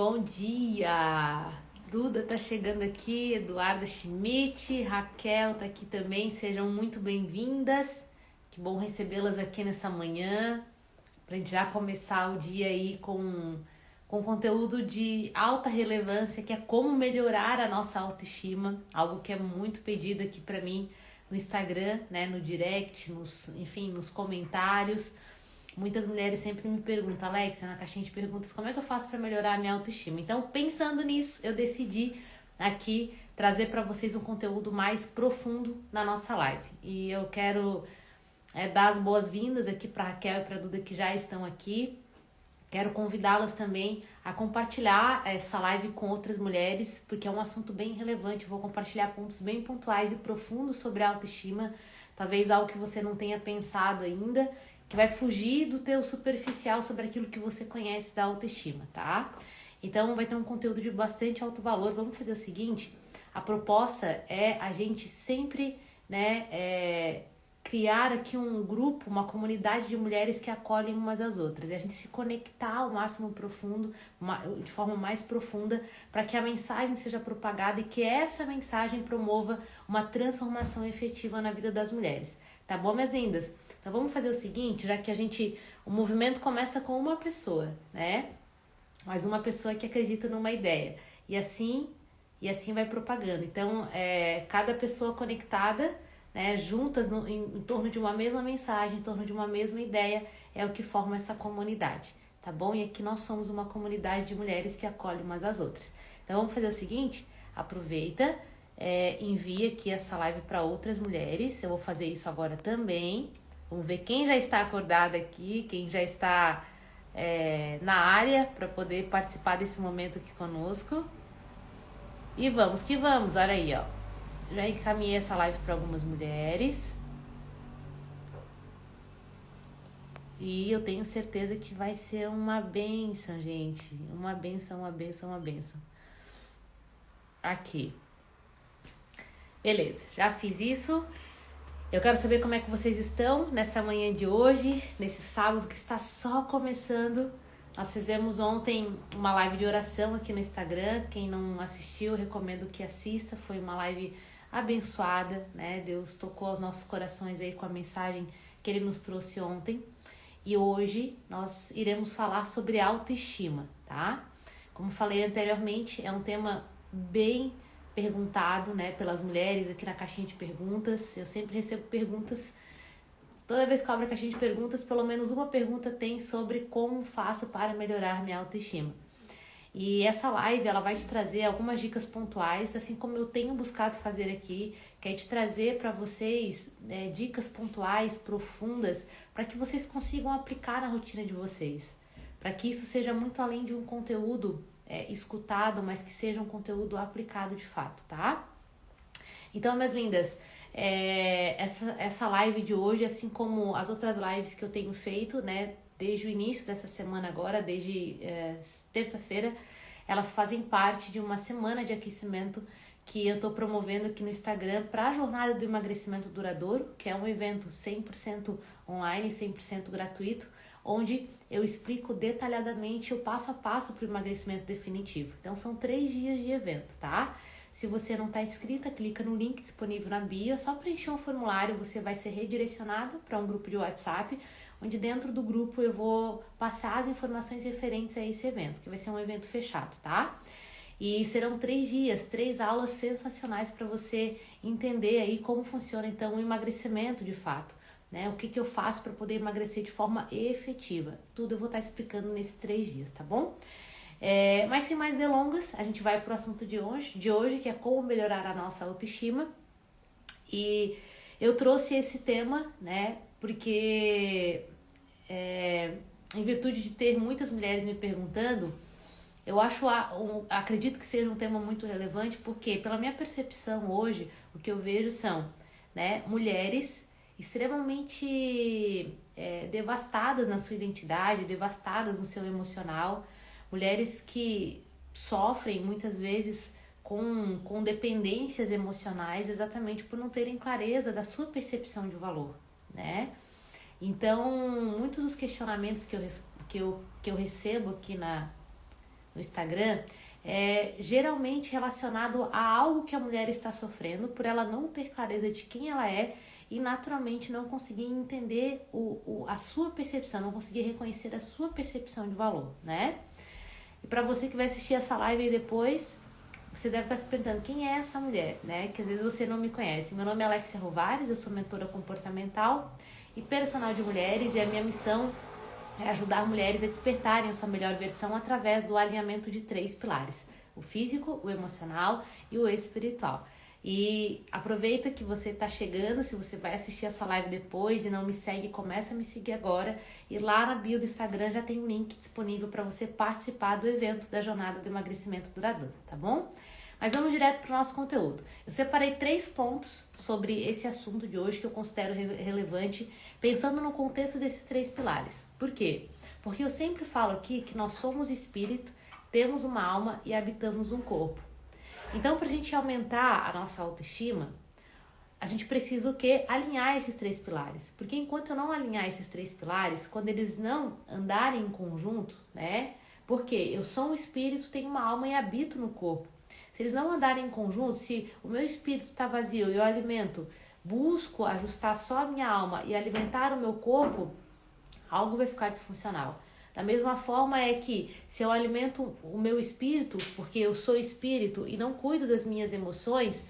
Bom dia! Duda tá chegando aqui, Eduarda Schmidt, Raquel tá aqui também, sejam muito bem-vindas. Que bom recebê-las aqui nessa manhã, pra gente já começar o dia aí com conteúdo de alta relevância, que é como melhorar a nossa autoestima, algo que é muito pedido aqui pra mim no Instagram, né, no direct, nos comentários. Muitas mulheres sempre me perguntam, Alexia, na caixinha de perguntas, como é que eu faço para melhorar a minha autoestima? Então, pensando nisso, eu decidi aqui trazer para vocês um conteúdo mais profundo na nossa live. E eu quero dar as boas-vindas aqui para Raquel e para Duda que já estão aqui. Quero convidá-las também a compartilhar essa live com outras mulheres, porque é um assunto bem relevante. Eu vou compartilhar pontos bem pontuais e profundos sobre a autoestima, talvez algo que você não tenha pensado ainda, que vai fugir do teu superficial sobre aquilo que você conhece da autoestima, tá? Então vai ter um conteúdo de bastante alto valor. Vamos fazer o seguinte, a proposta é a gente sempre, criar aqui um grupo, uma comunidade de mulheres que acolhem umas às outras, e a gente se conectar ao máximo profundo, de forma mais profunda, para que a mensagem seja propagada e que essa mensagem promova uma transformação efetiva na vida das mulheres. Tá bom, minhas lindas? Então vamos fazer o seguinte, já que o movimento começa com uma pessoa, né? Mas uma pessoa que acredita numa ideia. E assim vai propagando. Então, cada pessoa conectada, né, juntas em torno de uma mesma mensagem, em torno de uma mesma ideia, é o que forma essa comunidade, tá bom? E aqui nós somos uma comunidade de mulheres que acolhem umas às outras. Então vamos fazer o seguinte, aproveita, envia aqui essa live para outras mulheres. Eu vou fazer isso agora também. Vamos ver quem já está acordada aqui, quem já está na área para poder participar desse momento aqui conosco. E vamos que vamos, olha aí, ó. Já encaminhei essa live para algumas mulheres. E eu tenho certeza que vai ser uma bênção, gente. Uma bênção, uma bênção, uma bênção. Aqui. Beleza, já fiz isso. Eu quero saber como é que vocês estão nessa manhã de hoje, nesse sábado que está só começando. Nós fizemos ontem uma live de oração aqui no Instagram. Quem não assistiu, recomendo que assista. Foi uma live abençoada, né? Deus tocou aos nossos corações aí com a mensagem que Ele nos trouxe ontem. E hoje nós iremos falar sobre autoestima, tá? Como falei anteriormente, é um tema bem perguntado, né, pelas mulheres aqui na caixinha de perguntas. Eu sempre recebo perguntas, toda vez que eu abro a caixinha de perguntas, pelo menos uma pergunta tem sobre como faço para melhorar minha autoestima. E essa live, ela vai te trazer algumas dicas pontuais, assim como eu tenho buscado fazer aqui, que é te trazer para vocês dicas pontuais, profundas, para que vocês consigam aplicar na rotina de vocês, para que isso seja muito além de um conteúdo escutado, mas que seja um conteúdo aplicado de fato, tá? Então, minhas lindas, essa live de hoje, assim como as outras lives que eu tenho feito, né, desde o início dessa semana agora, desde terça-feira, elas fazem parte de uma semana de aquecimento que eu tô promovendo aqui no Instagram para a Jornada do Emagrecimento Duradouro, que é um evento 100% online, 100% gratuito, onde eu explico detalhadamente o passo a passo para o emagrecimento definitivo. Então são 3 dias de evento, tá? Se você não está inscrita, clica no link disponível na bio, é só preencher um formulário, você vai ser redirecionado para um grupo de WhatsApp, onde dentro do grupo eu vou passar as informações referentes a esse evento, que vai ser um evento fechado, tá? E serão 3 dias, 3 aulas sensacionais para você entender aí como funciona então o emagrecimento de fato. Né? O que eu faço para poder emagrecer de forma efetiva. Tudo eu vou estar explicando nesses 3 dias, tá bom? Mas sem mais delongas, a gente vai para o assunto de hoje, que é como melhorar a nossa autoestima. E eu trouxe esse tema, né? Porque em virtude de ter muitas mulheres me perguntando, eu acredito que seja um tema muito relevante, porque pela minha percepção hoje, o que eu vejo são, né, mulheres extremamente devastadas na sua identidade, devastadas no seu emocional, mulheres que sofrem muitas vezes com dependências emocionais exatamente por não terem clareza da sua percepção de valor, né? Então, muitos dos questionamentos que eu recebo aqui no Instagram é geralmente relacionado a algo que a mulher está sofrendo por ela não ter clareza de quem ela é e naturalmente não conseguir entender a sua percepção, não conseguir reconhecer a sua percepção de valor, né? E para você que vai assistir essa live aí depois, você deve estar se perguntando quem é essa mulher, né? Que às vezes você não me conhece. Meu nome é Alexia Rovares, eu sou mentora comportamental e personal de mulheres e a minha missão é ajudar mulheres a despertarem a sua melhor versão através do alinhamento de 3 pilares: o físico, o emocional e o espiritual. E aproveita que você está chegando, se você vai assistir essa live depois e não me segue, começa a me seguir agora. E lá na bio do Instagram já tem um link disponível para você participar do evento da Jornada do Emagrecimento Duradouro, tá bom? Mas vamos direto para o nosso conteúdo. Eu separei 3 pontos sobre esse assunto de hoje que eu considero relevante, pensando no contexto desses 3 pilares. Por quê? Porque eu sempre falo aqui que nós somos espírito, temos uma alma e habitamos um corpo. Então, para a gente aumentar a nossa autoestima, a gente precisa o quê? Alinhar esses 3 pilares. Porque enquanto eu não alinhar esses 3 pilares, quando eles não andarem em conjunto, né? Porque eu sou um espírito, tenho uma alma e habito no corpo. Se eles não andarem em conjunto, se o meu espírito está vazio e eu alimento, busco ajustar só a minha alma e alimentar o meu corpo, algo vai ficar disfuncional. Da mesma forma é que se eu alimento o meu espírito, porque eu sou espírito e não cuido das minhas emoções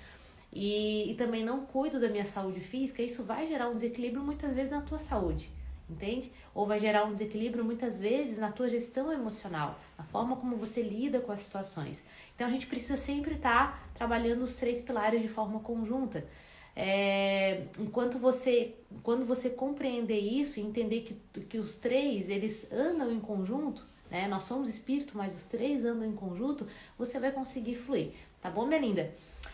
e também não cuido da minha saúde física, isso vai gerar um desequilíbrio muitas vezes na tua saúde. Entende? Ou vai gerar um desequilíbrio muitas vezes na tua gestão emocional, na forma como você lida com as situações. Então a gente precisa sempre estar trabalhando os 3 pilares de forma conjunta. Quando você compreender isso e entender que os 3 eles andam em conjunto, né? Nós somos espírito, mas os 3 andam em conjunto, você vai conseguir fluir, tá bom, minha linda?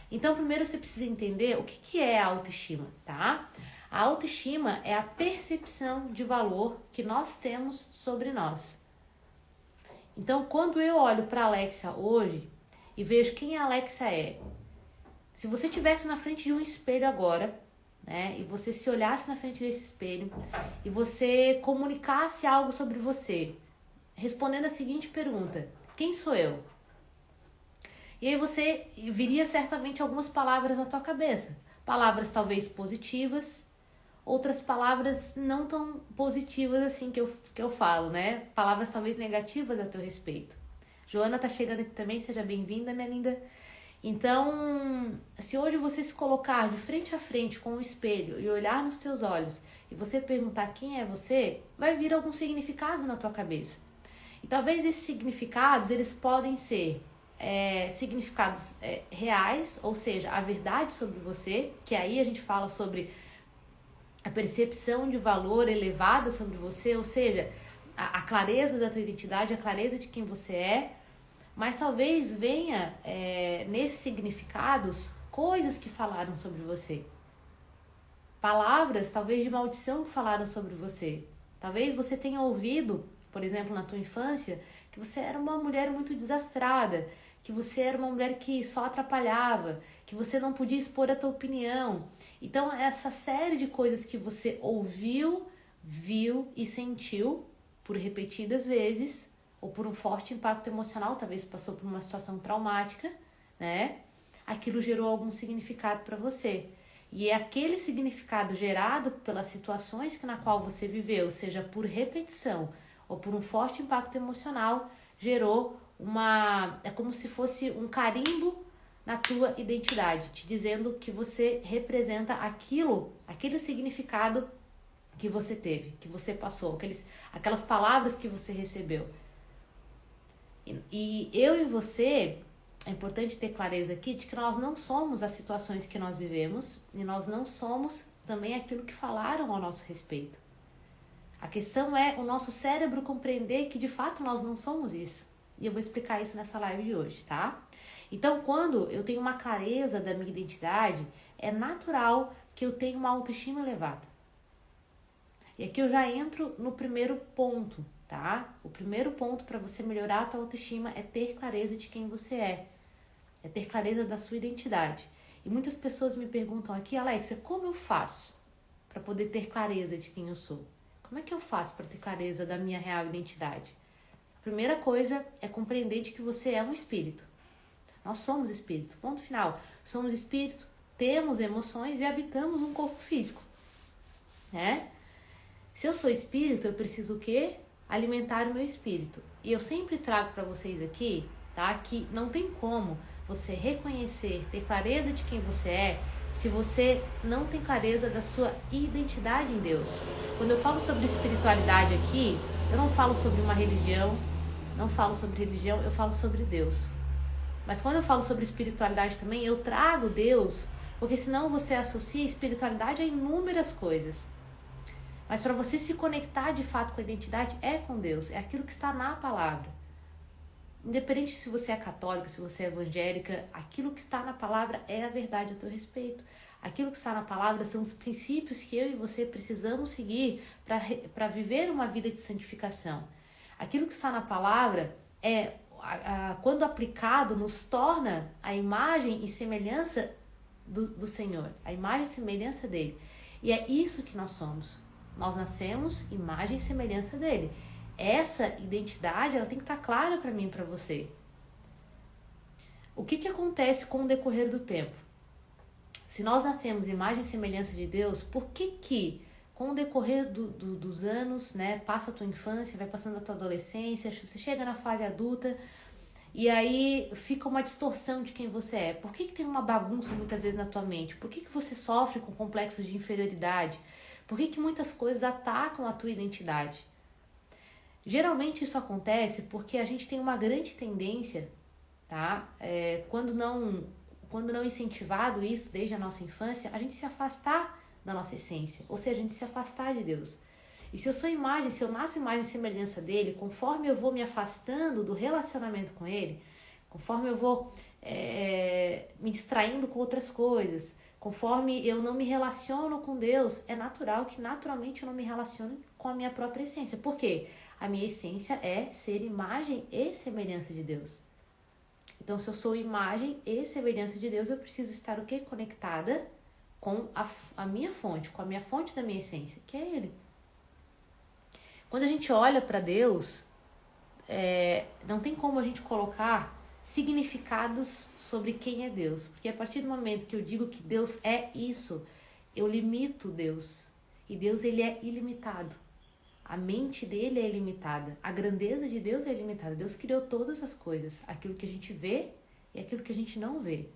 Então primeiro você precisa entender o que é a autoestima, tá? A autoestima é a percepção de valor que nós temos sobre nós. Então, quando eu olho para a Alexia hoje e vejo quem a Alexia é, se você estivesse na frente de um espelho agora, né, e você se olhasse na frente desse espelho e você comunicasse algo sobre você, respondendo a seguinte pergunta: quem sou eu? E aí você viria certamente algumas palavras na tua cabeça. Palavras talvez positivas, outras palavras não tão positivas assim que eu falo, né? Palavras talvez negativas a teu respeito. Joana tá chegando aqui também, seja bem-vinda, minha linda. Então, se hoje você se colocar de frente a frente com o espelho e olhar nos teus olhos e você perguntar quem é você, vai vir alguns significados na tua cabeça. E talvez esses significados, eles podem ser significados reais, ou seja, a verdade sobre você, que aí a gente fala sobre a percepção de valor elevada sobre você, ou seja, a clareza da tua identidade, a clareza de quem você é, mas talvez venha nesses significados coisas que falaram sobre você, palavras talvez de maldição que falaram sobre você. Talvez você tenha ouvido, por exemplo, na tua infância, que você era uma mulher muito desastrada, que você era uma mulher que só atrapalhava, que você não podia expor a tua opinião. Então, essa série de coisas que você ouviu, viu e sentiu por repetidas vezes, ou por um forte impacto emocional, talvez passou por uma situação traumática, né? Aquilo gerou algum significado para você. E é aquele significado gerado pelas situações na qual você viveu, seja por repetição ou por um forte impacto emocional, gerou é como se fosse um carimbo na tua identidade, te dizendo que você representa aquele significado que você teve, que você passou, aquelas palavras que você recebeu. E eu e você, é importante ter clareza aqui de que nós não somos as situações que nós vivemos e nós não somos também aquilo que falaram ao nosso respeito. A questão é o nosso cérebro compreender que de fato nós não somos isso. E eu vou explicar isso nessa live de hoje, tá? Então, quando eu tenho uma clareza da minha identidade, é natural que eu tenha uma autoestima elevada. E aqui eu já entro no primeiro ponto, tá? O primeiro ponto para você melhorar a tua autoestima é ter clareza de quem você é ter clareza da sua identidade. E muitas pessoas me perguntam aqui: Alexia, como eu faço para poder ter clareza de quem eu sou? Como é que eu faço para ter clareza da minha real identidade? A primeira coisa é compreender de que você é um espírito. Nós somos espírito, ponto final. Somos espírito, temos emoções e habitamos um corpo físico, né? Se eu sou espírito, eu preciso o quê? Alimentar o meu espírito. E eu sempre trago para vocês aqui, tá? Que não tem como você reconhecer, ter clareza de quem você é, se você não tem clareza da sua identidade em Deus. Quando eu falo sobre espiritualidade aqui, eu não falo sobre uma religião, eu falo sobre Deus. Mas quando eu falo sobre espiritualidade também, eu trago Deus, porque senão você associa espiritualidade a inúmeras coisas. Mas para você se conectar de fato com a identidade, é com Deus, é aquilo que está na palavra. Independente se você é católica, se você é evangélica, aquilo que está na palavra é a verdade a teu respeito. Aquilo que está na palavra são os princípios que eu e você precisamos seguir para viver uma vida de santificação. Aquilo que está na palavra é, quando aplicado, nos torna a imagem e semelhança do Senhor, a imagem e semelhança dele. E é isso que nós somos. Nós nascemos imagem e semelhança dele. Essa identidade, ela tem que estar clara para mim e para você. O que acontece com o decorrer do tempo? Se nós nascemos imagem e semelhança de Deus, por que com o decorrer dos anos, né, passa a tua infância, vai passando a tua adolescência, você chega na fase adulta e aí fica uma distorção de quem você é? Por que tem uma bagunça muitas vezes na tua mente? Por que você sofre com complexos de inferioridade? Por que muitas coisas atacam a tua identidade? Geralmente isso acontece porque a gente tem uma grande tendência, tá? Quando não incentivado isso desde a nossa infância, a gente se afastar da nossa essência, ou seja, a gente se afastar de Deus. E se eu nasço imagem e semelhança dele, conforme eu vou me afastando do relacionamento com ele, conforme eu vou me distraindo com outras coisas, conforme eu não me relaciono com Deus, é natural que naturalmente eu não me relacione com a minha própria essência. Por quê? A minha essência é ser imagem e semelhança de Deus. Então, se eu sou imagem e semelhança de Deus, eu preciso estar o quê? Conectada com a minha fonte, com a minha fonte da minha essência, que é Ele. Quando a gente olha para Deus, não tem como a gente colocar significados sobre quem é Deus. Porque a partir do momento que eu digo que Deus é isso, eu limito Deus. E Deus, ele é ilimitado. A mente dele é ilimitada. A grandeza de Deus é ilimitada. Deus criou todas as coisas. Aquilo que a gente vê e aquilo que a gente não vê.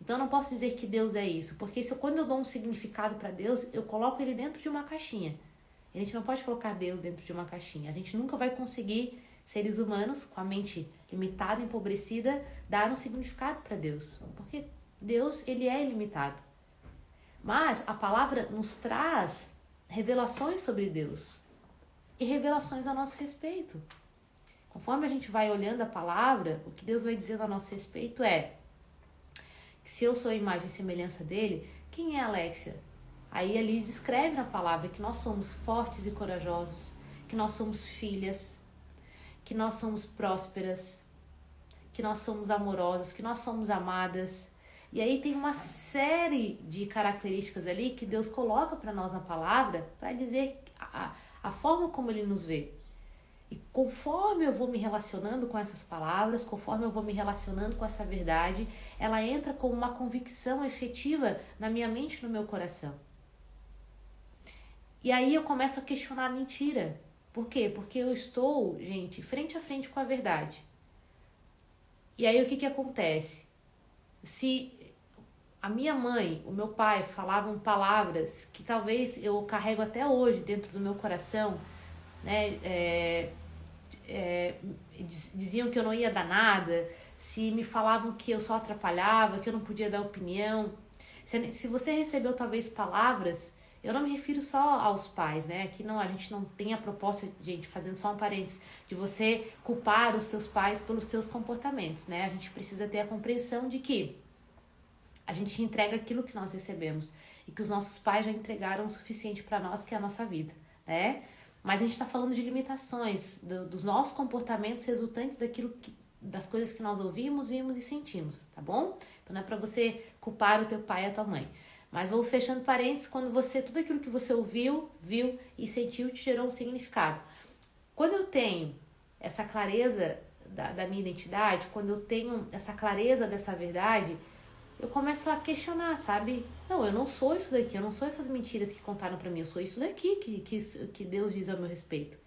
Então eu não posso dizer que Deus é isso. Porque quando eu dou um significado para Deus, eu coloco ele dentro de uma caixinha. A gente não pode colocar Deus dentro de uma caixinha. A gente nunca vai conseguir, seres humanos, com a mente limitada, empobrecida, dar um significado para Deus. Porque Deus, ele é ilimitado. Mas a palavra nos traz revelações sobre Deus. E revelações a nosso respeito. Conforme a gente vai olhando a palavra, o que Deus vai dizendo a nosso respeito é que se eu sou a imagem e semelhança dele, quem é Alexia? Aí ali descreve na palavra que nós somos fortes e corajosos, que nós somos filhas, que nós somos prósperas, que nós somos amorosas, que nós somos amadas. E aí tem uma série de características ali que Deus coloca para nós na palavra para dizer a forma como ele nos vê. E conforme eu vou me relacionando com essas palavras, conforme eu vou me relacionando com essa verdade, ela entra como uma convicção efetiva na minha mente e no meu coração. E aí eu começo a questionar a mentira. Por quê? Porque eu estou, gente, frente a frente com a verdade. E aí o que acontece? Se a minha mãe, o meu pai falavam palavras que talvez eu carrego até hoje dentro do meu coração, né? Diziam que eu não ia dar nada, se me falavam que eu só atrapalhava, que eu não podia dar opinião. Se você recebeu talvez palavras, eu não me refiro só aos pais, né? Aqui não, a gente não tem a proposta, gente, fazendo só um parênteses, de você culpar os seus pais pelos seus comportamentos, né? A gente precisa ter a compreensão de que a gente entrega aquilo que nós recebemos e que os nossos pais já entregaram o suficiente para nós, que é a nossa vida, né? Mas a gente está falando de limitações, dos nossos comportamentos resultantes das coisas que nós ouvimos, vimos e sentimos, tá bom? Então não é para você culpar o teu pai e a tua mãe. Mas vou fechando parênteses, quando tudo aquilo que você ouviu, viu e sentiu te gerou um significado. Quando eu tenho essa clareza da minha identidade, quando eu tenho essa clareza dessa verdade, eu começo a questionar, sabe? Não, eu não sou isso daqui, eu não sou essas mentiras que contaram pra mim, eu sou isso daqui que Deus diz ao meu respeito.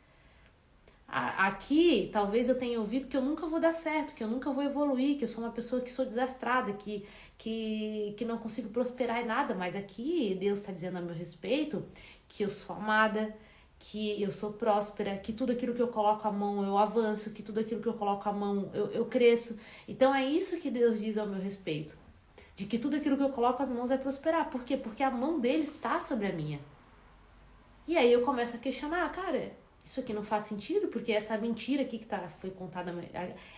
Aqui, talvez eu tenha ouvido que eu nunca vou dar certo, que eu nunca vou evoluir, que eu sou uma pessoa que sou desastrada, que não consigo prosperar em nada, mas aqui Deus está dizendo a meu respeito que eu sou amada, que eu sou próspera, que tudo aquilo que eu coloco a mão eu avanço, que tudo aquilo que eu coloco a mão eu cresço. Então é isso que Deus diz ao meu respeito, de que tudo aquilo que eu coloco as mãos vai prosperar. Por quê? Porque a mão dele está sobre a minha. E aí eu começo a questionar, cara, isso aqui não faz sentido, porque essa mentira aqui que foi contada,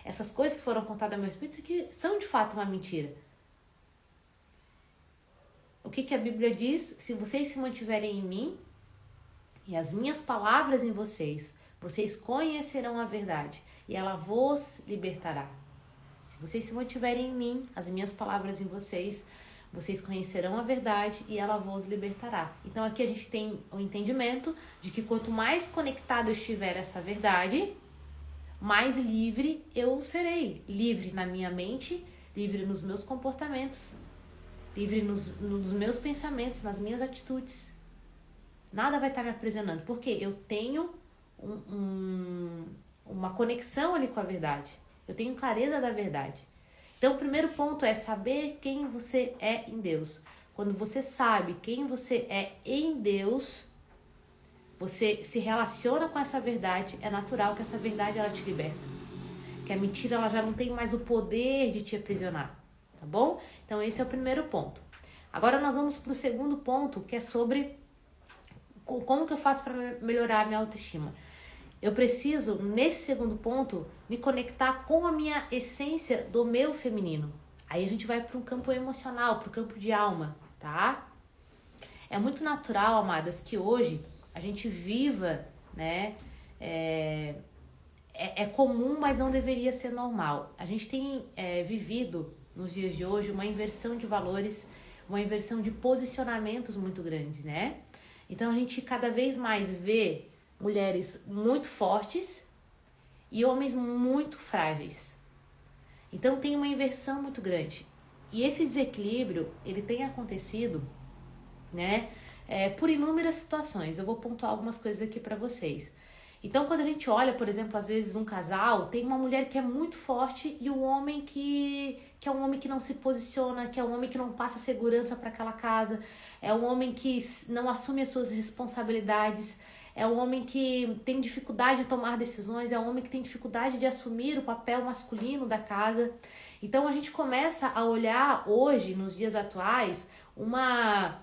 essas coisas que foram contadas a meu respeito, isso aqui são de fato uma mentira. O que a Bíblia diz? Se vocês se mantiverem em mim e as minhas palavras em vocês, vocês conhecerão a verdade e ela vos libertará. Se vocês se mantiverem em mim, as minhas palavras em vocês, vocês conhecerão a verdade e ela vos libertará. Então aqui a gente tem o entendimento de que quanto mais conectado eu estiver a essa verdade, mais livre eu serei. Livre na minha mente, livre nos meus comportamentos, livre nos meus pensamentos, nas minhas atitudes. Nada vai estar me aprisionando, porque eu tenho uma conexão ali com a verdade. Eu tenho clareza da verdade. Então, o primeiro ponto é saber quem você é em Deus. Quando você sabe quem você é em Deus, você se relaciona com essa verdade, é natural que essa verdade ela te liberta. Que a mentira ela já não tem mais o poder de te aprisionar, tá bom? Então, esse é o primeiro ponto. Agora nós vamos para o segundo ponto, que é sobre como que eu faço para melhorar a minha autoestima. Eu preciso, nesse segundo ponto, me conectar com a minha essência do meu feminino. Aí a gente vai para um campo emocional, para o campo de alma, tá? É muito natural, amadas, que hoje a gente viva, né? É comum, mas não deveria ser normal. A gente tem vivido, nos dias de hoje, uma inversão de valores, uma inversão de posicionamentos muito grandes, né? Então a gente cada vez mais vê mulheres muito fortes e homens muito frágeis. Então tem uma inversão muito grande. E esse desequilíbrio, ele tem acontecido, né, por inúmeras situações. Eu vou pontuar algumas coisas aqui para vocês. Então quando a gente olha, por exemplo, às vezes um casal, tem uma mulher que é muito forte e um homem que é um homem que não se posiciona, que é um homem que não passa segurança para aquela casa, é um homem que não assume as suas responsabilidades, é um homem que tem dificuldade de tomar decisões, é um homem que tem dificuldade de assumir o papel masculino da casa. Então a gente começa a olhar hoje, nos dias atuais, uma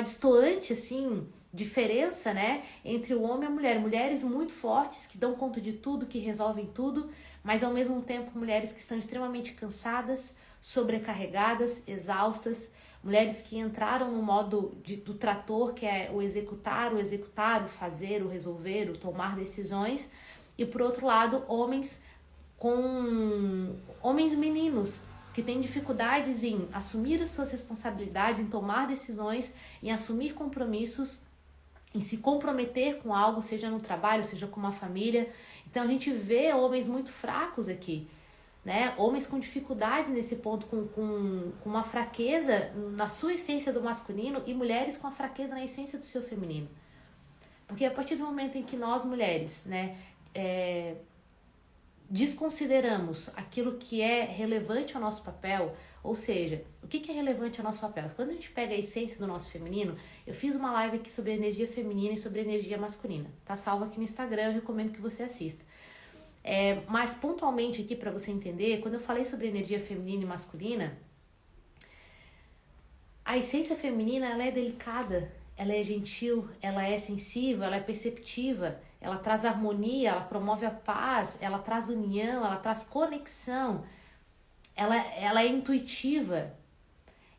distoante assim, diferença, né, entre o homem e a mulher. Mulheres muito fortes, que dão conta de tudo, que resolvem tudo, mas ao mesmo tempo mulheres que estão extremamente cansadas, sobrecarregadas, exaustas. Mulheres que entraram no modo do trator, que é o executar, o fazer, o resolver, o tomar decisões. E por outro lado, homens meninos, que têm dificuldades em assumir as suas responsabilidades, em tomar decisões, em assumir compromissos, em se comprometer com algo, seja no trabalho, seja com uma família. Então a gente vê homens muito fracos aqui, né? Homens com dificuldades nesse ponto, com uma fraqueza na sua essência do masculino, e mulheres com a fraqueza na essência do seu feminino. Porque a partir do momento em que nós mulheres, né, desconsideramos aquilo que é relevante ao nosso papel, ou seja, o que é relevante ao nosso papel? Quando a gente pega a essência do nosso feminino, eu fiz uma live aqui sobre energia feminina e sobre energia masculina, tá salvo aqui no Instagram, eu recomendo que você assista. Mas pontualmente aqui para você entender, quando eu falei sobre energia feminina e masculina, a essência feminina ela é delicada, ela é gentil, ela é sensível, ela é perceptiva, ela traz harmonia, ela promove a paz, ela traz união, ela traz conexão, ela é intuitiva.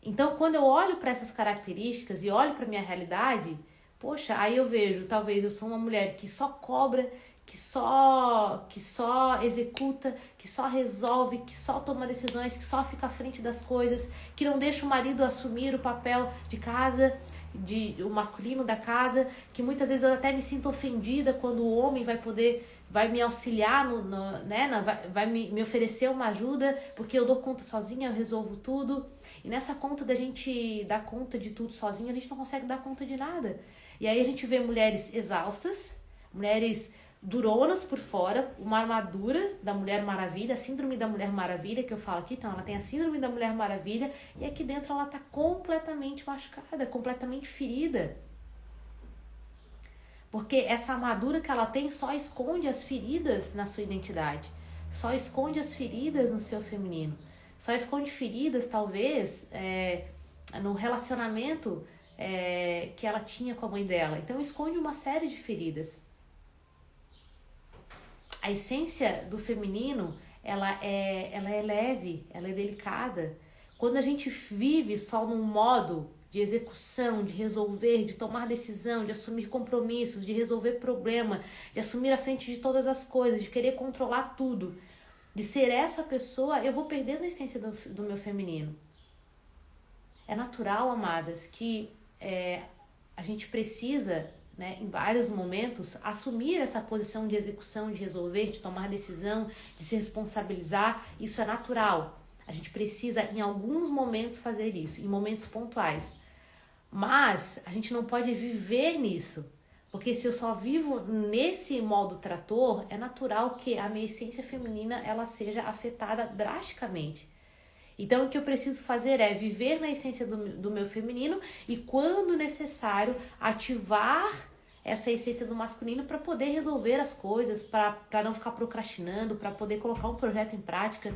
Então quando eu olho para essas características e olho para minha realidade, poxa, aí eu vejo, talvez eu sou uma mulher que só cobra, que só executa, que só resolve, que só toma decisões, que só fica à frente das coisas, que não deixa o marido assumir o papel de casa, o masculino da casa, que muitas vezes eu até me sinto ofendida quando o homem vai me auxiliar, vai me oferecer uma ajuda, porque eu dou conta sozinha, eu resolvo tudo. E nessa conta da gente dar conta de tudo sozinha, a gente não consegue dar conta de nada. E aí a gente vê mulheres exaustas, mulheres duronas por fora, uma armadura da Mulher Maravilha, a síndrome da Mulher Maravilha, que eu falo aqui, então ela tem a síndrome da Mulher Maravilha, e aqui dentro ela tá completamente machucada, completamente ferida. Porque essa armadura que ela tem só esconde as feridas na sua identidade, só esconde as feridas no seu feminino, só esconde feridas, talvez, no relacionamento que ela tinha com a mãe dela. Então esconde uma série de feridas. A essência do feminino, ela é leve, ela é delicada. Quando a gente vive só num modo de execução, de resolver, de tomar decisão, de assumir compromissos, de resolver problema, de assumir a frente de todas as coisas, de querer controlar tudo, de ser essa pessoa, eu vou perdendo a essência do meu feminino. É natural, amadas, que a gente precisa, em vários momentos, assumir essa posição de execução, de resolver, de tomar decisão, de se responsabilizar. Isso é natural. A gente precisa, em alguns momentos, fazer isso, em momentos pontuais. Mas a gente não pode viver nisso, porque se eu só vivo nesse modo trator, é natural que a minha essência feminina ela seja afetada drasticamente. Então o que eu preciso fazer é viver na essência do meu feminino e, quando necessário, ativar essa essência do masculino para poder resolver as coisas, para não ficar procrastinando, para poder colocar um projeto em prática,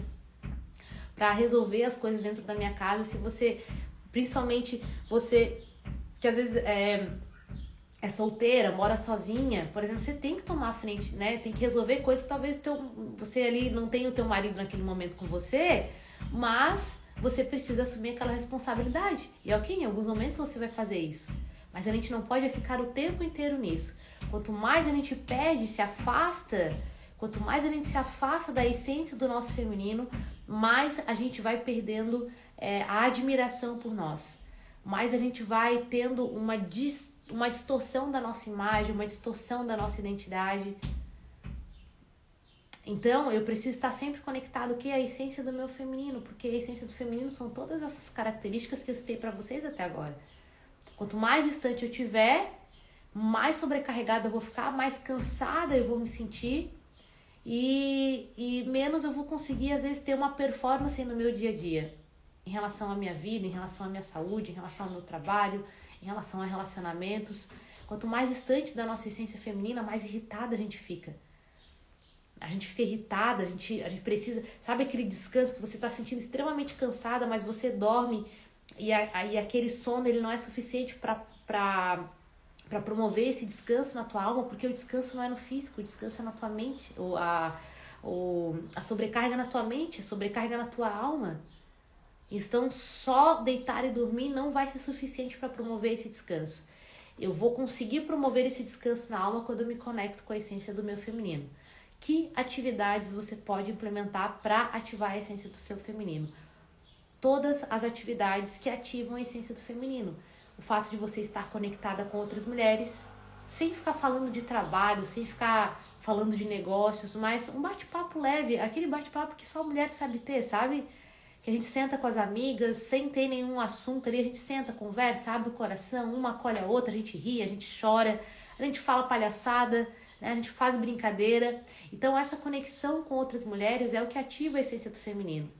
para resolver as coisas dentro da minha casa. Se você, principalmente você que às vezes é solteira, mora sozinha, por exemplo, você tem que tomar a frente, tem que resolver coisas que talvez você ali não tenha o teu marido naquele momento com você, mas você precisa assumir aquela responsabilidade. E ok, em alguns momentos você vai fazer isso. Mas a gente não pode ficar o tempo inteiro nisso. Quanto mais a gente perde, se afasta, quanto mais a gente se afasta da essência do nosso feminino, mais a gente vai perdendo a admiração por nós. Mais a gente vai tendo uma distorção da nossa imagem, uma distorção da nossa identidade. Então, eu preciso estar sempre conectado com a essência do meu feminino, porque a essência do feminino são todas essas características que eu citei para vocês até agora. Quanto mais distante eu tiver, mais sobrecarregada eu vou ficar, mais cansada eu vou me sentir e menos eu vou conseguir, às vezes, ter uma performance no meu dia a dia, em relação à minha vida, em relação à minha saúde, em relação ao meu trabalho, em relação a relacionamentos. Quanto mais distante da nossa essência feminina, mais irritada a gente fica. A gente fica irritada, a gente precisa... Sabe aquele descanso que você está sentindo extremamente cansada, mas você dorme e aquele sono ele não é suficiente para promover esse descanso na tua alma, porque o descanso não é no físico, o descanso é na tua mente. A sobrecarga na tua mente, a sobrecarga na tua alma. Então, só deitar e dormir não vai ser suficiente para promover esse descanso. Eu vou conseguir promover esse descanso na alma quando eu me conecto com a essência do meu feminino. Que atividades você pode implementar para ativar a essência do seu feminino? Todas as atividades que ativam a essência do feminino. O fato de você estar conectada com outras mulheres, sem ficar falando de trabalho, sem ficar falando de negócios, mas um bate-papo leve, aquele bate-papo que só mulher sabe ter, sabe? Que a gente senta com as amigas, sem ter nenhum assunto ali, a gente senta, conversa, abre o coração, uma acolhe a outra, a gente ri, a gente chora, a gente fala palhaçada, a gente faz brincadeira. Então essa conexão com outras mulheres é o que ativa a essência do feminino.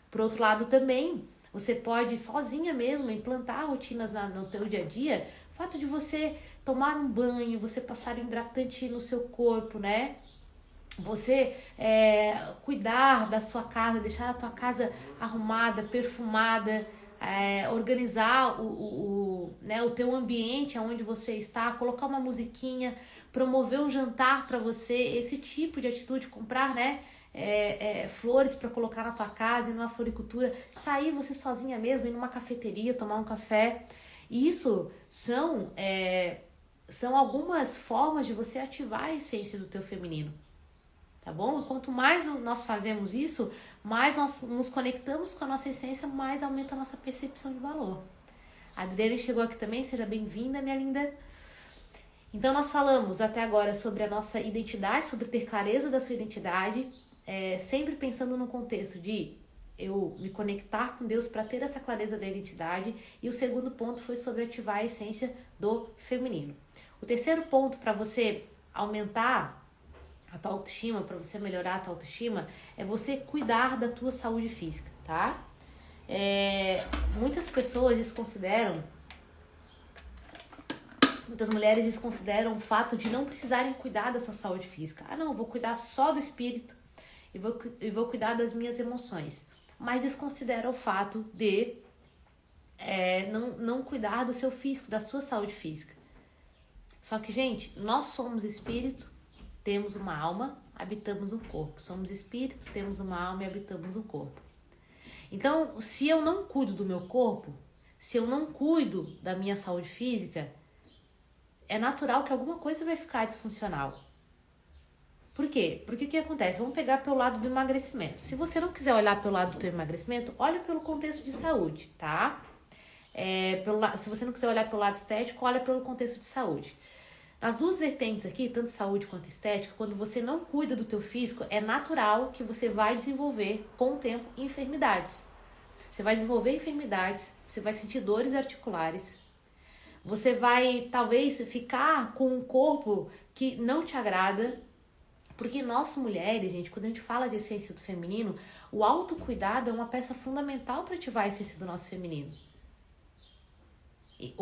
Por outro lado também, você pode sozinha mesmo implantar rotinas no teu dia a dia. O fato de você tomar um banho, você passar um hidratante no seu corpo, Você cuidar da sua casa, deixar a tua casa arrumada, perfumada, organizar o teu ambiente onde você está, colocar uma musiquinha, promover um jantar para você, esse tipo de atitude, comprar flores para colocar na tua casa, ir numa floricultura, sair você sozinha mesmo, ir numa cafeteria, tomar um café. Isso são são algumas formas de você ativar a essência do teu feminino, tá bom? Quanto mais nós fazemos isso, mais nós nos conectamos com a nossa essência, mais aumenta a nossa percepção de valor. A Adriane chegou aqui também, seja bem-vinda, minha linda. Então nós falamos até agora sobre a nossa identidade, sobre ter clareza da sua identidade, sempre pensando no contexto de eu me conectar com Deus para ter essa clareza da identidade. E o segundo ponto foi sobre ativar a essência do feminino. O terceiro ponto para você aumentar a tua autoestima, para você melhorar a tua autoestima, é você cuidar da tua saúde física, tá? Muitas pessoas desconsideram, muitas mulheres desconsideram o fato de não precisarem cuidar da sua saúde física. Ah, não, eu vou cuidar só do espírito e vou cuidar das minhas emoções. Mas desconsidera o fato de não cuidar do seu físico, da sua saúde física. Só que, gente, nós somos espírito, temos uma alma, habitamos um corpo. Somos espírito, temos uma alma e habitamos um corpo. Então, se eu não cuido do meu corpo, se eu não cuido da minha saúde física, é natural que alguma coisa vai ficar disfuncional. Por quê? Porque o que acontece? Vamos pegar pelo lado do emagrecimento. Se você não quiser olhar pelo lado do teu emagrecimento, olha pelo contexto de saúde, tá? Se você não quiser olhar pelo lado estético, olha pelo contexto de saúde. Nas duas vertentes aqui, tanto saúde quanto estética, quando você não cuida do teu físico, é natural que você vai desenvolver, com o tempo, enfermidades. Você vai desenvolver enfermidades, você vai sentir dores articulares, você vai, talvez, ficar com um corpo que não te agrada, porque nós mulheres, gente, quando a gente fala de essência do feminino, o autocuidado é uma peça fundamental para ativar a essência do nosso feminino.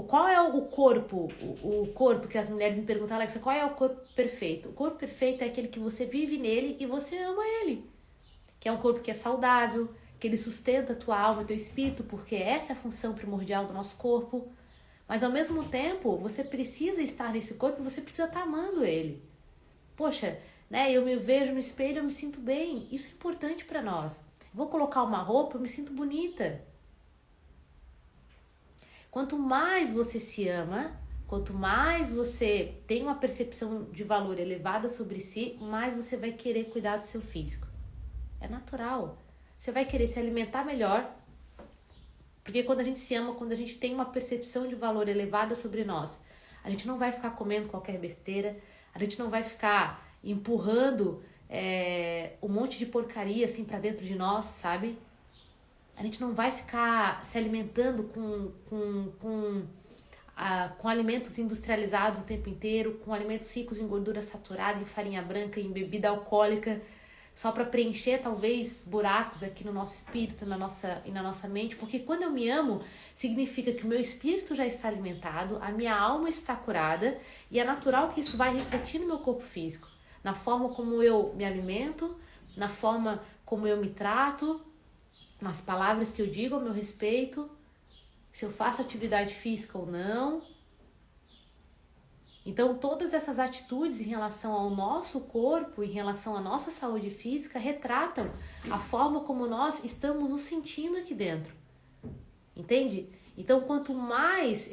Qual é o corpo? O corpo que as mulheres me perguntam, Alexa, qual é o corpo perfeito? O corpo perfeito é aquele que você vive nele e você ama ele. Que é um corpo que é saudável, que ele sustenta a tua alma e teu espírito, porque essa é a função primordial do nosso corpo. Mas ao mesmo tempo, você precisa estar nesse corpo e você precisa estar amando ele. Poxa, né? Eu me vejo no espelho, eu me sinto bem. Isso é importante para nós. Vou colocar uma roupa, eu me sinto bonita. Quanto mais você se ama, quanto mais você tem uma percepção de valor elevada sobre si, mais você vai querer cuidar do seu físico. É natural. Você vai querer se alimentar melhor, porque quando a gente se ama, quando a gente tem uma percepção de valor elevada sobre nós, a gente não vai ficar comendo qualquer besteira, a gente não vai ficar empurrando um monte de porcaria assim pra dentro de nós, sabe? A gente não vai ficar se alimentando com alimentos industrializados o tempo inteiro, com alimentos ricos em gordura saturada, em farinha branca, em bebida alcoólica, só para preencher talvez buracos aqui no nosso espírito e na nossa mente. Porque quando eu me amo, significa que o meu espírito já está alimentado, a minha alma está curada e é natural que isso vai refletir no meu corpo físico, na forma como eu me alimento, na forma como eu me trato, nas palavras que eu digo ao meu respeito, se eu faço atividade física ou não. Então, todas essas atitudes em relação ao nosso corpo, em relação à nossa saúde física, retratam a forma como nós estamos nos sentindo aqui dentro. Entende? Então, quanto mais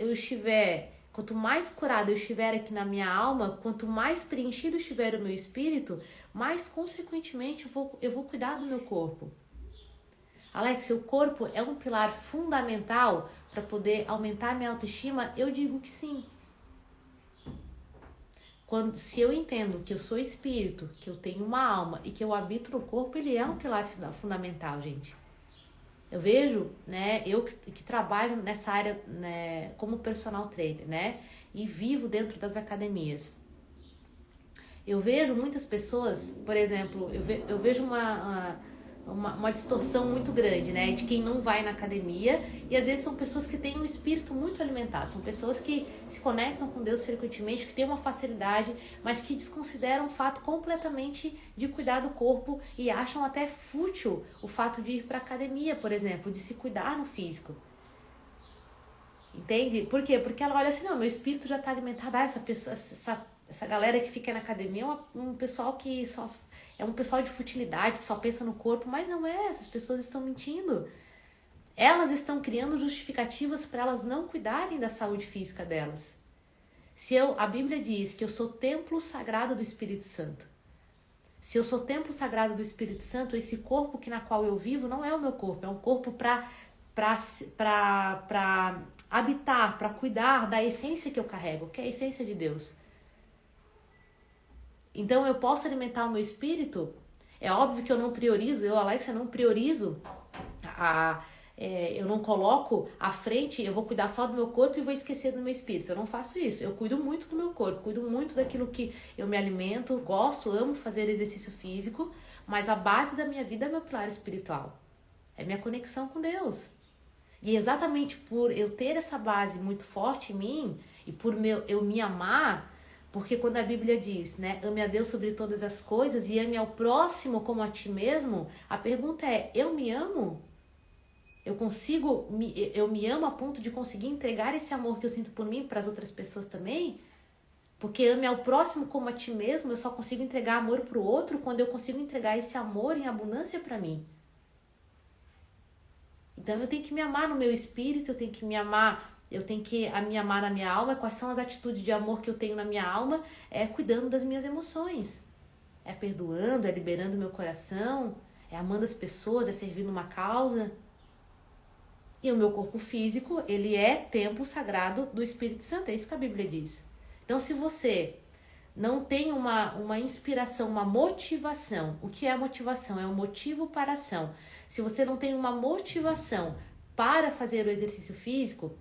curado eu estiver aqui na minha alma, quanto mais preenchido estiver o meu espírito, mais consequentemente eu vou cuidar do meu corpo. Alex, o corpo é um pilar fundamental para poder aumentar minha autoestima? Eu digo que sim. Se eu entendo que eu sou espírito, que eu tenho uma alma e que eu habito no corpo, ele é um pilar fundamental, gente. Eu vejo, né, eu que trabalho nessa área, né, como personal trainer, né, e vivo dentro das academias. Eu vejo muitas pessoas, por exemplo, eu vejo uma distorção muito grande, né, de quem não vai na academia, e às vezes são pessoas que têm um espírito muito alimentado, são pessoas que se conectam com Deus frequentemente, que têm uma facilidade, mas que desconsideram o fato completamente de cuidar do corpo e acham até fútil o fato de ir para a academia, por exemplo, de se cuidar no físico. Entende? Por quê? Porque ela olha assim, não, meu espírito já está alimentado, essa galera que fica na academia é um pessoal que só... É um pessoal de futilidade que só pensa no corpo, mas não é, essas pessoas estão mentindo. Elas estão criando justificativas para elas não cuidarem da saúde física delas. A Bíblia diz que eu sou templo sagrado do Espírito Santo. Se eu sou templo sagrado do Espírito Santo, esse corpo na qual eu vivo não é o meu corpo, é um corpo para habitar, para cuidar da essência que eu carrego, que é a essência de Deus. Então eu posso alimentar o meu espírito. É óbvio que eu não priorizo, Alexia, não priorizo, eu não coloco à frente, eu vou cuidar só do meu corpo e vou esquecer do meu espírito. Eu não faço isso. Eu cuido muito do meu corpo, cuido muito daquilo que eu me alimento, gosto, amo fazer exercício físico, mas a base da minha vida é meu pilar espiritual. É minha conexão com Deus. E exatamente por eu ter essa base muito forte em mim e por eu me amar, porque quando a Bíblia diz, né, ame a Deus sobre todas as coisas e ame ao próximo como a ti mesmo, a pergunta é, eu me amo? Eu me amo a ponto de conseguir entregar esse amor que eu sinto por mim para as outras pessoas também? Porque ame ao próximo como a ti mesmo, eu só consigo entregar amor para o outro quando eu consigo entregar esse amor em abundância para mim. Então eu tenho que me amar no meu espírito, eu tenho que me amar na minha alma. Quais são as atitudes de amor que eu tenho na minha alma? É cuidando das minhas emoções, é perdoando, é liberando meu coração, é amando as pessoas, é servindo uma causa. E o meu corpo físico, ele é templo sagrado do Espírito Santo, é isso que a Bíblia diz. Então se você não tem uma inspiração, uma motivação, o que é a motivação? É um motivo para a ação. Se você não tem uma motivação para fazer o exercício físico,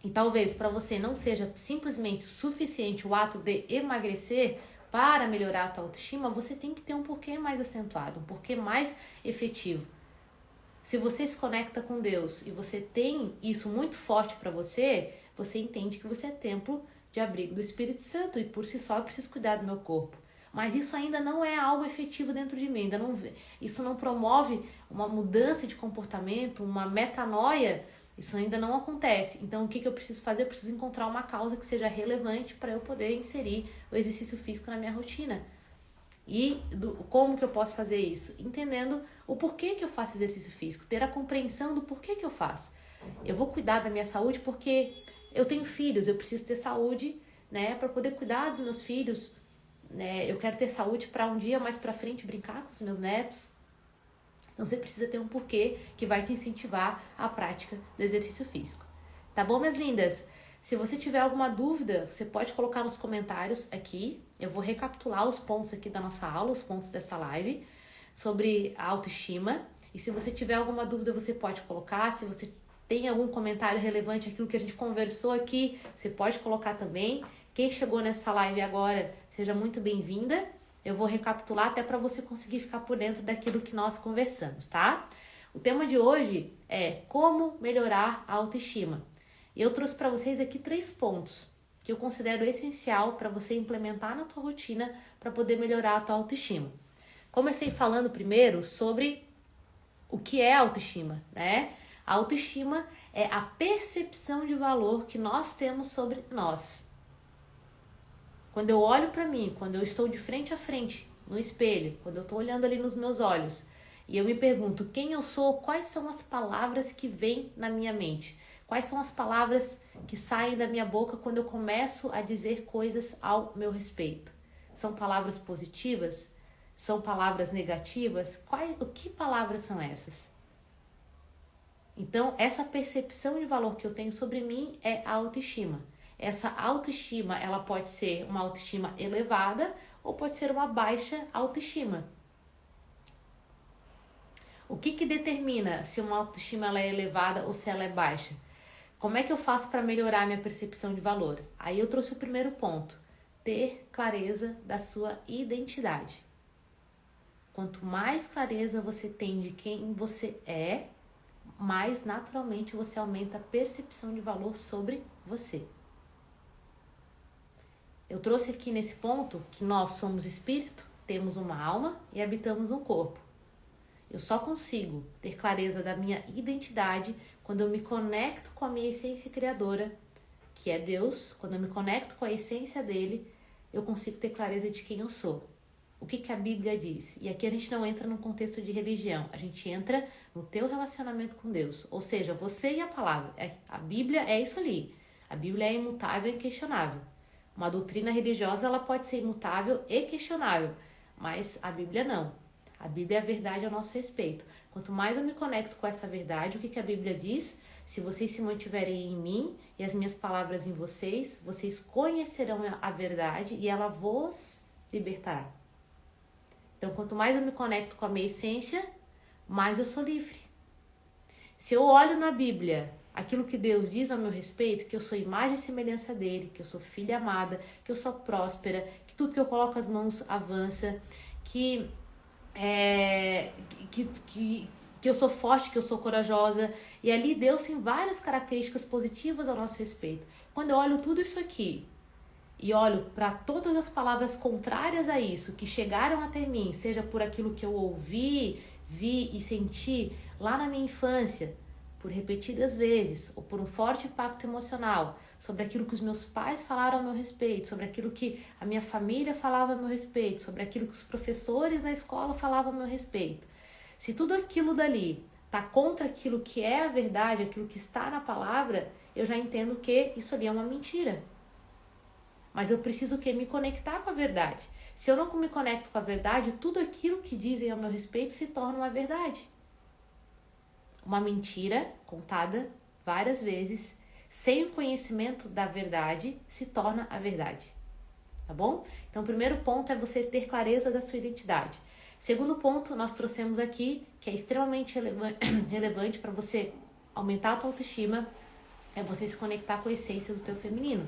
e talvez para você não seja simplesmente suficiente o ato de emagrecer para melhorar a tua autoestima, você tem que ter um porquê mais acentuado, um porquê mais efetivo. Se você se conecta com Deus e você tem isso muito forte para você, você entende que você é templo de abrigo do Espírito Santo e por si só eu preciso cuidar do meu corpo. Mas isso ainda não é algo efetivo dentro de mim, isso não promove uma mudança de comportamento, uma metanoia. Isso ainda não acontece. Então, o que eu preciso fazer? Eu preciso encontrar uma causa que seja relevante para eu poder inserir o exercício físico na minha rotina. E como que eu posso fazer isso? Entendendo o porquê que eu faço exercício físico, ter a compreensão do porquê que eu faço. Eu vou cuidar da minha saúde porque eu tenho filhos, eu preciso ter saúde, né, para poder cuidar dos meus filhos. Né? Eu quero ter saúde para um dia mais para frente brincar com os meus netos. Então você precisa ter um porquê que vai te incentivar à prática do exercício físico. Tá bom, minhas lindas? Se você tiver alguma dúvida, você pode colocar nos comentários aqui. Eu vou recapitular os pontos aqui da nossa aula, os pontos dessa live sobre a autoestima. E se você tiver alguma dúvida, você pode colocar. Se você tem algum comentário relevante àquilo que a gente conversou aqui, você pode colocar também. Quem chegou nessa live agora, seja muito bem-vinda. Eu vou recapitular até para você conseguir ficar por dentro daquilo que nós conversamos, tá? O tema de hoje é como melhorar a autoestima. E eu trouxe para vocês aqui 3 pontos que eu considero essencial para você implementar na tua rotina para poder melhorar a tua autoestima. Comecei falando primeiro sobre o que é autoestima, né? A autoestima é a percepção de valor que nós temos sobre nós. Quando eu olho para mim, quando eu estou de frente a frente no espelho, quando eu estou olhando ali nos meus olhos e eu me pergunto quem eu sou, quais são as palavras que vêm na minha mente? Quais são as palavras que saem da minha boca quando eu começo a dizer coisas ao meu respeito? São palavras positivas? São palavras negativas? Que palavras são essas? Então, essa percepção de valor que eu tenho sobre mim é a autoestima. Essa autoestima, ela pode ser uma autoestima elevada ou pode ser uma baixa autoestima. O que determina se uma autoestima ela é elevada ou se ela é baixa? Como é que eu faço para melhorar minha percepção de valor? Aí eu trouxe o primeiro ponto, ter clareza da sua identidade. Quanto mais clareza você tem de quem você é, mais naturalmente você aumenta a percepção de valor sobre você. Eu trouxe aqui nesse ponto que nós somos espírito, temos uma alma e habitamos um corpo. Eu só consigo ter clareza da minha identidade quando eu me conecto com a minha essência criadora, que é Deus. Quando eu me conecto com a essência dele, eu consigo ter clareza de quem eu sou. O que a Bíblia diz? E aqui a gente não entra num contexto de religião, a gente entra no teu relacionamento com Deus. Ou seja, você e a palavra. A Bíblia é isso ali. A Bíblia é imutável e inquestionável. Uma doutrina religiosa, ela pode ser imutável e questionável, mas a Bíblia não. A Bíblia é a verdade a nosso respeito. Quanto mais eu me conecto com essa verdade, o que a Bíblia diz? Se vocês se mantiverem em mim e as minhas palavras em vocês, vocês conhecerão a verdade e ela vos libertará. Então, quanto mais eu me conecto com a minha essência, mais eu sou livre. Se eu olho na Bíblia aquilo que Deus diz ao meu respeito, que eu sou imagem e semelhança dele, que eu sou filha amada, que eu sou próspera, que tudo que eu coloco as mãos avança, que eu sou forte, que eu sou corajosa. E ali Deus tem várias características positivas ao nosso respeito. Quando eu olho tudo isso aqui e olho para todas as palavras contrárias a isso, que chegaram até mim, seja por aquilo que eu ouvi, vi e senti lá na minha infância, por repetidas vezes, ou por um forte impacto emocional, sobre aquilo que os meus pais falaram a meu respeito, sobre aquilo que a minha família falava a meu respeito, sobre aquilo que os professores na escola falavam a meu respeito. Se tudo aquilo dali está contra aquilo que é a verdade, aquilo que está na palavra, eu já entendo que isso ali é uma mentira. Mas eu preciso me conectar com a verdade. Se eu não me conecto com a verdade, tudo aquilo que dizem a meu respeito se torna uma verdade. Uma mentira contada várias vezes, sem o conhecimento da verdade, se torna a verdade. Tá bom? Então, o primeiro ponto é você ter clareza da sua identidade. Segundo ponto, nós trouxemos aqui, que é extremamente relevante para você aumentar a tua autoestima, é você se conectar com a essência do teu feminino.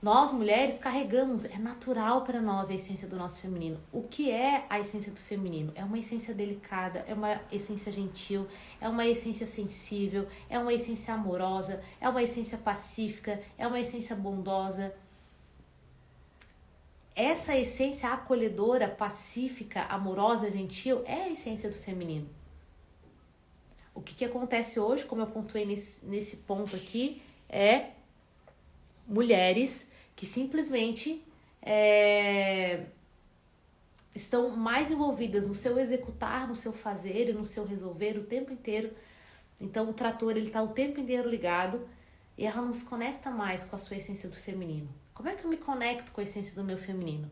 Nós, mulheres, carregamos, é natural para nós a essência do nosso feminino. O que é a essência do feminino? É uma essência delicada, é uma essência gentil, é uma essência sensível, é uma essência amorosa, é uma essência pacífica, é uma essência bondosa. Essa essência acolhedora, pacífica, amorosa, gentil, é a essência do feminino. O que acontece hoje, como eu pontuei nesse ponto aqui, é mulheres que simplesmente estão mais envolvidas no seu executar, no seu fazer e no seu resolver o tempo inteiro. Então o trator está o tempo inteiro ligado e ela não se conecta mais com a sua essência do feminino. Como é que eu me conecto com a essência do meu feminino?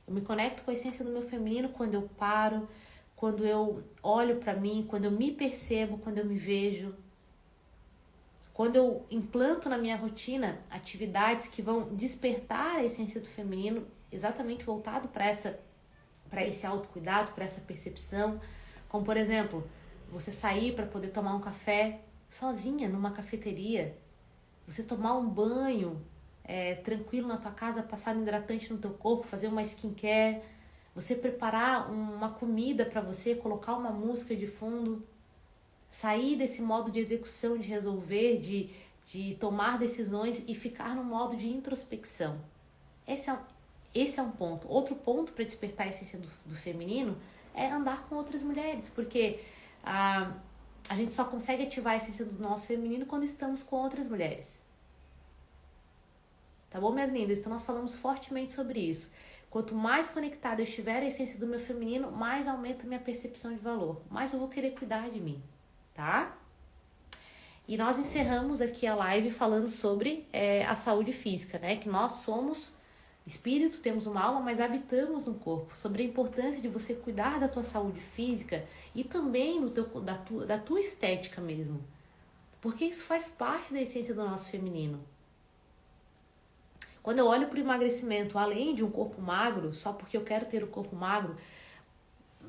Eu me conecto com a essência do meu feminino quando eu paro, quando eu olho para mim, quando eu me percebo, quando eu me vejo. Quando eu implanto na minha rotina atividades que vão despertar a essência do feminino, exatamente voltado para esse autocuidado, para essa percepção. Como, por exemplo, você sair para poder tomar um café sozinha numa cafeteria, você tomar um banho tranquilo na tua casa, passar um hidratante no teu corpo, fazer uma skincare, você preparar uma comida para você, colocar uma música de fundo, sair desse modo de execução, de resolver, de tomar decisões e ficar no modo de introspecção. Esse é um ponto. Outro ponto para despertar a essência do feminino é andar com outras mulheres, porque a gente só consegue ativar a essência do nosso feminino quando estamos com outras mulheres. Tá bom, minhas lindas? Então nós falamos fortemente sobre isso. Quanto mais conectada eu estiver à essência do meu feminino, mais aumenta a minha percepção de valor, mais eu vou querer cuidar de mim, tá? E nós encerramos aqui a live falando sobre a saúde física, né? Que nós somos espírito, temos uma alma, mas habitamos no corpo. Sobre a importância de você cuidar da tua saúde física e também da tua estética mesmo. Porque isso faz parte da essência do nosso feminino. Quando eu olho para o emagrecimento, além de um corpo magro, só porque eu quero ter o corpo magro,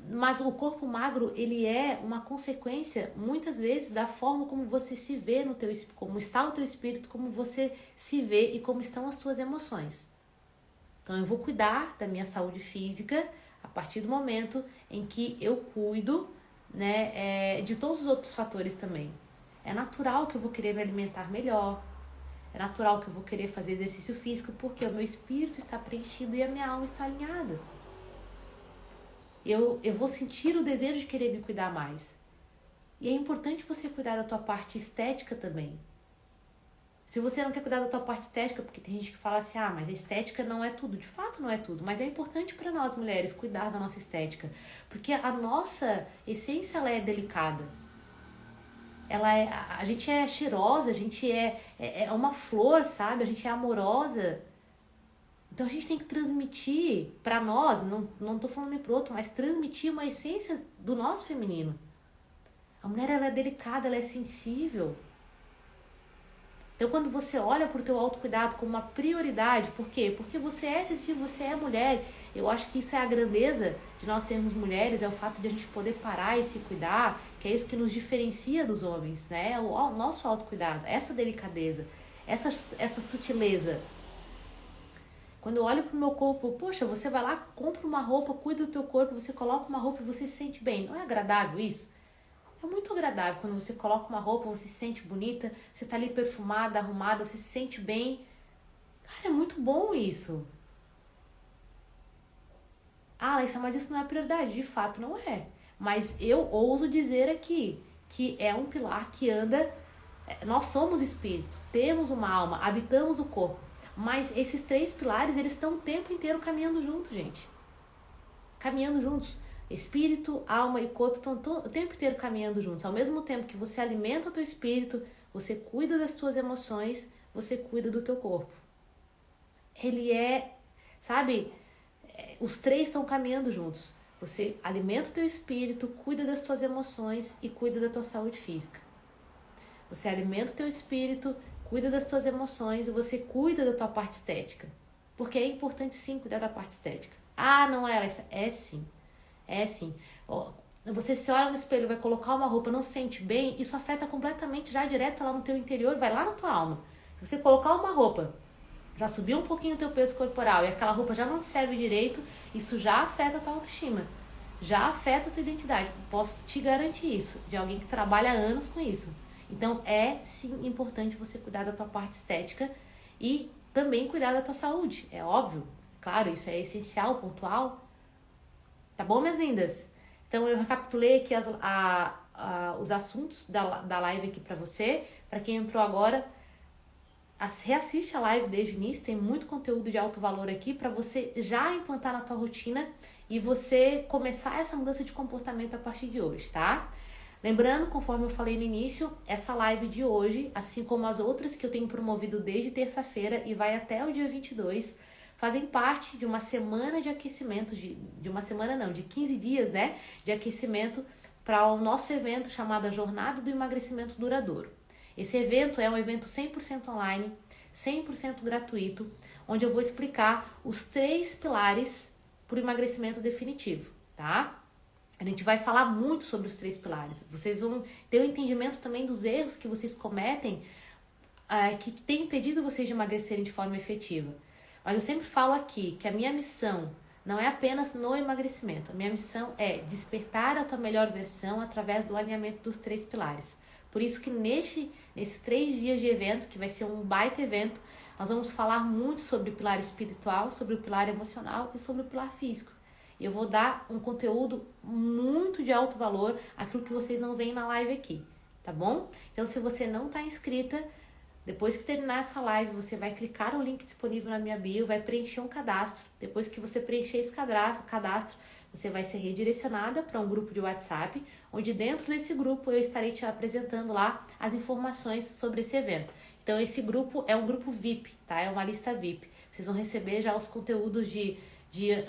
mas o corpo magro, ele é uma consequência, muitas vezes, da forma como você se vê no teu, como está o teu espírito, como você se vê e como estão as tuas emoções. Então, eu vou cuidar da minha saúde física a partir do momento em que eu cuido, né, de todos os outros fatores também. É natural que eu vou querer me alimentar melhor, é natural que eu vou querer fazer exercício físico porque o meu espírito está preenchido e a minha alma está alinhada. Eu vou sentir o desejo de querer me cuidar mais. E é importante você cuidar da tua parte estética também. Se você não quer cuidar da tua parte estética, porque tem gente que fala assim, mas a estética não é tudo. De fato não é tudo, mas é importante para nós mulheres cuidar da nossa estética. Porque a nossa essência, ela é delicada. A gente é cheirosa, a gente é uma flor, sabe? A gente é amorosa. Então a gente tem que transmitir para nós, não tô falando nem pro outro, mas transmitir uma essência do nosso feminino. A mulher, ela é delicada, ela é sensível. Então quando você olha pro teu autocuidado como uma prioridade, por quê? Porque você é sensível, você é mulher. Eu acho que isso é a grandeza de nós sermos mulheres, é o fato de a gente poder parar e se cuidar, que é isso que nos diferencia dos homens, né? O nosso autocuidado, essa delicadeza, essa sutileza. Quando eu olho pro meu corpo, poxa, você vai lá, compra uma roupa, cuida do teu corpo, você coloca uma roupa e você se sente bem. Não é agradável isso? É muito agradável quando você coloca uma roupa, você se sente bonita, você tá ali perfumada, arrumada, você se sente bem. Cara, é muito bom isso. Ah, Alessa, mas isso não é prioridade. De fato, não é. Mas eu ouso dizer aqui que é um pilar que anda... Nós somos espírito, temos uma alma, habitamos o corpo. Mas esses 3 pilares, eles estão o tempo inteiro caminhando juntos, gente. Caminhando juntos. Espírito, alma e corpo estão o tempo inteiro caminhando juntos. Ao mesmo tempo que você alimenta o teu espírito, você cuida das tuas emoções, você cuida do teu corpo. Ele é, sabe, os 3 estão caminhando juntos. Você alimenta o teu espírito, cuida das tuas emoções e cuida da tua saúde física. Você alimenta o teu espírito, cuida das tuas emoções e você cuida da tua parte estética. Porque é importante sim cuidar da parte estética. Ah, não é, Alessa? É sim. É sim. Você se olha no espelho, vai colocar uma roupa, não se sente bem, isso afeta completamente já direto lá no teu interior, vai lá na tua alma. Se você colocar uma roupa, já subiu um pouquinho o teu peso corporal e aquela roupa já não te serve direito, isso já afeta a tua autoestima. Já afeta a tua identidade. Posso te garantir isso, de alguém que trabalha há anos com isso. Então é sim importante você cuidar da tua parte estética e também cuidar da tua saúde, é óbvio. Claro, isso é essencial, pontual. Tá bom, minhas lindas? Então eu recapitulei aqui os assuntos da live aqui pra você. Pra quem entrou agora, reassiste a live desde o início, tem muito conteúdo de alto valor aqui pra você já implantar na tua rotina e você começar essa mudança de comportamento a partir de hoje, tá? Lembrando, conforme eu falei no início, essa live de hoje, assim como as outras que eu tenho promovido desde terça-feira e vai até o dia 22, fazem parte de uma semana de aquecimento, de uma semana não, de 15 dias, né, de aquecimento para o nosso evento chamado a Jornada do Emagrecimento Duradouro. Esse evento é um evento 100% online, 100% gratuito, onde eu vou explicar os 3 pilares para o emagrecimento definitivo, tá? A gente vai falar muito sobre os 3 pilares. Vocês vão ter um entendimento também dos erros que vocês cometem, que tem impedido vocês de emagrecerem de forma efetiva. Mas eu sempre falo aqui que a minha missão não é apenas no emagrecimento. A minha missão é despertar a tua melhor versão através do alinhamento dos 3 pilares. Por isso que nesses 3 dias de evento, que vai ser um baita evento, nós vamos falar muito sobre o pilar espiritual, sobre o pilar emocional e sobre o pilar físico. E eu vou dar um conteúdo muito de alto valor, aquilo que vocês não veem na live aqui, tá bom? Então, se você não está inscrita, depois que terminar essa live, você vai clicar no link disponível na minha bio, vai preencher um cadastro. Depois que você preencher esse cadastro, você vai ser redirecionada para um grupo de WhatsApp, onde dentro desse grupo eu estarei te apresentando lá as informações sobre esse evento. Então, esse grupo é um grupo VIP, tá? É uma lista VIP. Vocês vão receber já os conteúdos de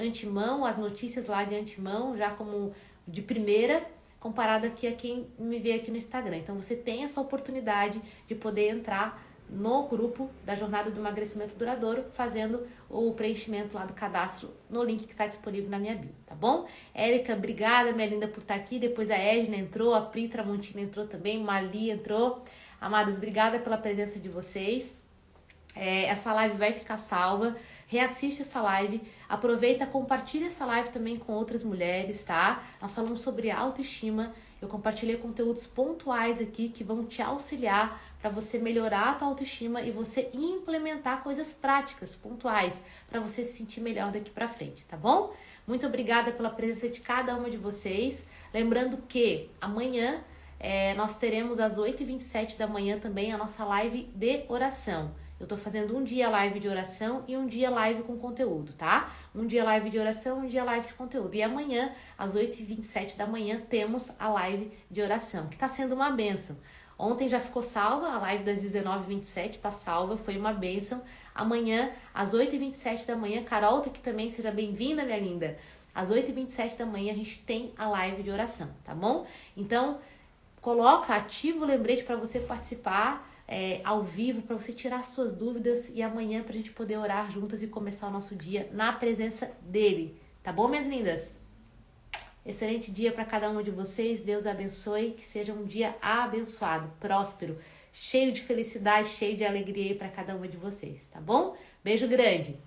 antemão, as notícias lá de antemão, já como de primeira, comparado aqui a quem me vê aqui no Instagram. Então você tem essa oportunidade de poder entrar no grupo da Jornada do Emagrecimento Duradouro, fazendo o preenchimento lá do cadastro no link que está disponível na minha bio, tá bom? Érica, obrigada, minha linda, por estar aqui. Depois a Edna entrou, a Pri Tramontina entrou também, Marli entrou. Amadas, obrigada pela presença de vocês. Essa live vai ficar salva. Reassiste essa live, aproveita, compartilha essa live também com outras mulheres, tá? Nós falamos sobre autoestima, eu compartilhei conteúdos pontuais aqui que vão te auxiliar para você melhorar a tua autoestima e você implementar coisas práticas, pontuais, para você se sentir melhor daqui para frente, tá bom? Muito obrigada pela presença de cada uma de vocês. Lembrando que amanhã nós teremos às 8h27 da manhã também a nossa live de oração. Eu tô fazendo um dia live de oração e um dia live com conteúdo, tá? Um dia live de oração, um dia live de conteúdo. E amanhã, às 8h27 da manhã, temos a live de oração, que tá sendo uma bênção. Ontem já ficou salva, a live das 19h27 tá salva, foi uma bênção. Amanhã, às 8h27 da manhã, Carol tá aqui também, seja bem-vinda, minha linda. Às 8h27 da manhã a gente tem a live de oração, tá bom? Então, coloca, ativa o lembrete para você participar ao vivo, para você tirar suas dúvidas e amanhã pra gente poder orar juntas e começar o nosso dia na presença dele, tá bom, minhas lindas? Excelente dia para cada uma de vocês, Deus abençoe, que seja um dia abençoado, próspero, cheio de felicidade, cheio de alegria aí para cada uma de vocês, tá bom? Beijo grande!